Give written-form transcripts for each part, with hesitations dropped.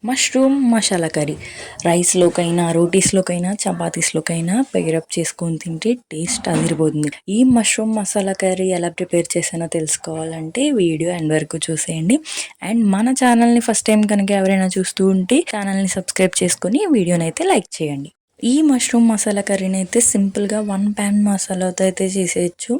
Mushroom masala curry రైస్లోకైనా రోటీస్లోకైనా చపాతీస్లోకైనా pair up చేసుకొని తింటే taste అదిరిపోతుంది. ఈ మష్రూమ్ మసాలా కర్రీ ఎలా ప్రిపేర్ చేశానో తెలుసుకోవాలంటే వీడియో ఎండ్ వరకు చూసేయండి. అండ్ మన ఛానల్ని ఫస్ట్ టైం కనుక ఎవరైనా చూస్తూ ఉంటే ఛానల్ని సబ్స్క్రైబ్ చేసుకొని వీడియోని అయితే లైక్ చేయండి. ఈ మష్రూమ్ మసాలా కర్రీని అయితే సింపుల్గా 1 pan మసాలాతో అయితే చేసేయచ్చు.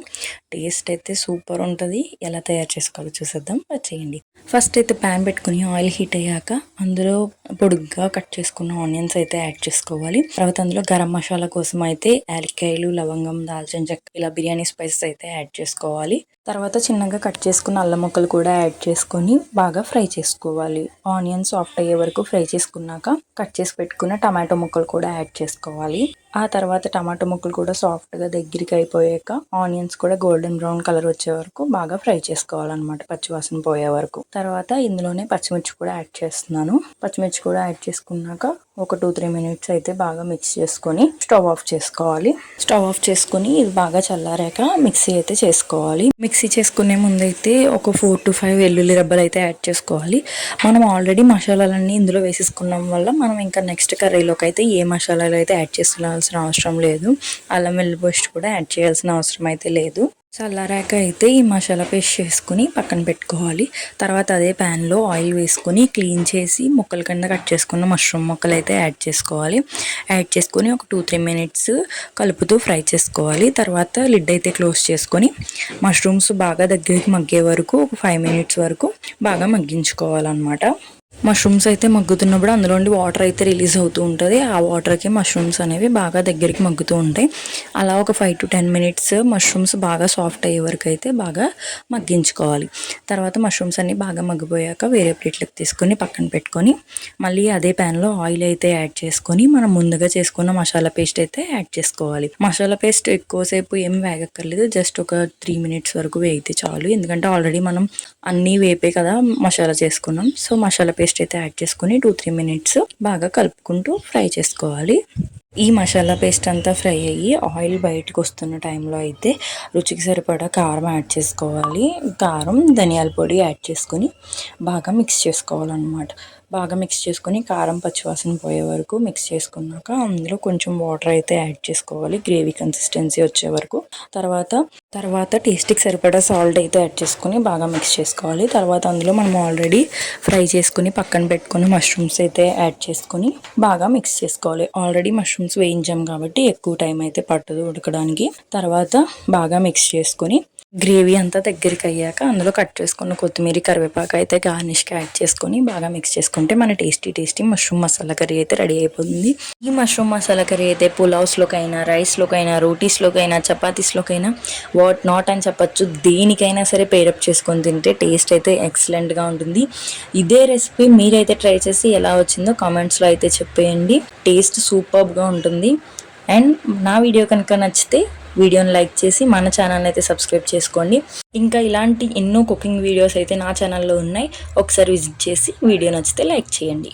టేస్ట్ అయితే సూపర్ ఉంటుంది. ఎలా తయారు చేసుకోవాలో చూసేద్దాం, చేయండి. ఫస్ట్ అయితే ప్యాన్ పెట్టుకుని ఆయిల్ హీట్ అయ్యాక అందులో పొడుగ్గా కట్ చేసుకున్న ఆనియన్స్ అయితే యాడ్ చేసుకోవాలి. తర్వాత అందులో గరం మసాలా కోసం అయితే యాలక్కాయలు, లవంగం, దాల్చిన చెక్క ఇలా బిర్యానీ స్పైసెస్ అయితే యాడ్ చేసుకోవాలి. తర్వాత చిన్నగా కట్ చేసుకున్న అల్లం ముక్కలు కూడా యాడ్ చేసుకొని బాగా ఫ్రై చేసుకోవాలి. ఆనియన్స్ సాఫ్ట్ అయ్యే వరకు ఫ్రై చేసుకున్నాక కట్ చేసి పెట్టుకున్న టమాటో ముక్కలు కూడా యాడ్ చేసుకోవాలి. ఆ తర్వాత టమాటో ముక్కలు కూడా సాఫ్ట్గా దగ్గరికి అయిపోయాక ఆనియన్స్ కూడా గోల్డెన్ బ్రౌన్ కలర్ వచ్చే వరకు బాగా ఫ్రై చేసుకోవాలన్నమాట, పచ్చివాసన పోయే వరకు. తర్వాత ఇందులోనే పచ్చిమిర్చి కూడా యాడ్ చేస్తున్నాను. పచ్చిమిర్చి కూడా యాడ్ చేసుకున్నాక ఒక 2-3 minutes అయితే బాగా మిక్స్ చేసుకొని స్టవ్ ఆఫ్ చేసుకోవాలి. స్టవ్ ఆఫ్ చేసుకుని ఇది బాగా చల్లారాక మిక్సీ అయితే చేసుకోవాలి. మిక్సీ చేసుకునే ముందు అయితే ఒక 4 to 5 వెల్లుల్లి రెబ్బలు అయితే యాడ్ చేసుకోవాలి. మనం ఆల్రెడీ మసాలాలన్నీ ఇందులో వేసేసుకున్నాం వల్ల మనం ఇంకా నెక్స్ట్ కర్రీలోకి అయితే ఏ మసాలాలు అయితే యాడ్ చేసుకోవాల్సిన అవసరం లేదు. అల్లం వెల్లుల్లి పేస్ట్ కూడా యాడ్ చేయాల్సిన అవసరం అయితే లేదు. చల్లారాక అయితే ఈ మసాలా పేస్ట్ చేసుకుని పక్కన పెట్టుకోవాలి. తర్వాత అదే ప్యాన్లో ఆయిల్ వేసుకొని క్లీన్ చేసి ముక్కల కింద కట్ చేసుకున్న మష్రూమ్ ముక్కలు అయితే యాడ్ చేసుకోవాలి. యాడ్ చేసుకొని ఒక 2-3 minutes కలుపుతూ ఫ్రై చేసుకోవాలి. తర్వాత లిడ్ అయితే క్లోజ్ చేసుకొని మష్రూమ్స్ బాగా దగ్గరికి మగ్గే వరకు ఒక 5 minutes వరకు బాగా మగ్గించుకోవాలన్నమాట. మష్రూమ్స్ అయితే మగ్గుతున్నప్పుడు అందులోండి వాటర్ అయితే రిలీజ్ అవుతూ ఉంటుంది. ఆ వాటర్కి మష్రూమ్స్ అనేవి బాగా దగ్గరికి మగ్గుతూ ఉంటాయి. అలా ఒక 5 to 10 minutes మష్రూమ్స్ బాగా సాఫ్ట్ అయ్యే వరకు అయితే బాగా మగ్గించుకోవాలి. తర్వాత మష్రూమ్స్ అన్నీ బాగా మగ్గిపోయాక వేరే ప్లేట్లోకి తీసుకొని పక్కన పెట్టుకొని మళ్ళీ అదే ప్యాన్లో ఆయిల్ అయితే యాడ్ చేసుకొని మనం ముందుగా చేసుకున్న మసాలా పేస్ట్ అయితే యాడ్ చేసుకోవాలి. మసాలా పేస్ట్ ఎక్కువసేపు ఏం వేగక్కర్లేదు, జస్ట్ ఒక 3 minutes వరకు వేగితే చాలు. ఎందుకంటే ఆల్రెడీ మనం అన్నీ వేపే కదా మసాలా చేసుకున్నాం. సో మసాలా పేస్ట్ అయితే యాడ్ చేసుకుని 2-3 minutes బాగా కలుపుకుంటూ ఫ్రై చేసుకోవాలి. ఈ మసాలా పేస్ట్ అంతా ఫ్రై అయ్యి ఆయిల్ బయటకు వస్తున్న టైంలో అయితే రుచికి సరిపడా కారం యాడ్ చేసుకోవాలి. కారం, ధనియాల పొడి యాడ్ చేసుకొని బాగా మిక్స్ చేసుకోవాలన్నమాట. బాగా మిక్స్ చేసుకొని కారం పచ్చివాసన పోయే వరకు మిక్స్ చేసుకున్నాక అందులో కొంచెం వాటర్ అయితే యాడ్ చేసుకోవాలి, గ్రేవీ కన్సిస్టెన్సీ వచ్చే వరకు. తర్వాత టేస్ట్కి సరిపడా సాల్ట్ అయితే యాడ్ చేసుకొని బాగా మిక్స్ చేసుకోవాలి. తర్వాత అందులో మనం ఆల్రెడీ ఫ్రై చేసుకుని పక్కన పెట్టుకుని మష్రూమ్స్ అయితే యాడ్ చేసుకొని బాగా మిక్స్ చేసుకోవాలి. ఆల్రెడీ మష్రూమ్స్ వేయించాం కాబట్టి ఎక్కువ టైం అయితే పట్టదు ఉడకడానికి. తర్వాత బాగా మిక్స్ చేసుకొని గ్రేవీ అంతా దగ్గరికి అయ్యాక అందులో కట్ చేసుకున్న కొత్తిమీర, కరివేపాకు అయితే గార్నిష్కి యాడ్ చేసుకొని బాగా మిక్స్ చేసుకుంటే మన టేస్టీ మష్రూమ్ మసాలా కర్రీ అయితే రెడీ అయిపోతుంది. ఈ మష్రూమ్ మసాలా కర్రీ అయితే పులావ్స్లోకైనా, రైస్లోకైనా, రోటీస్లోకైనా, చపాతీస్లోకైనా వాట్ నాట్ అని చెప్పచ్చు, దేనికైనా సరే పేరప్ చేసుకొని తింటే టేస్ట్ అయితే ఎక్సలెంట్గా ఉంటుంది. ఇదే రెసిపీ మీరైతే ట్రై చేసి ఎలా వచ్చిందో కామెంట్స్లో అయితే చెప్పేయండి. టేస్ట్ సూపర్గా ఉంటుంది. అండ్ నా వీడియో కనుక నచ్చితే వీడియోని లైక్ చేసి మన ఛానల్ని అయితే సబ్స్క్రైబ్ చేసుకోండి. ఇంకా ఇలాంటి ఎన్నో కుకింగ్ వీడియోస్ అయితే నా ఛానల్లో ఉన్నాయి. ఒకసారి విజిట్ చేసి వీడియో నచ్చితే లైక్ చేయండి.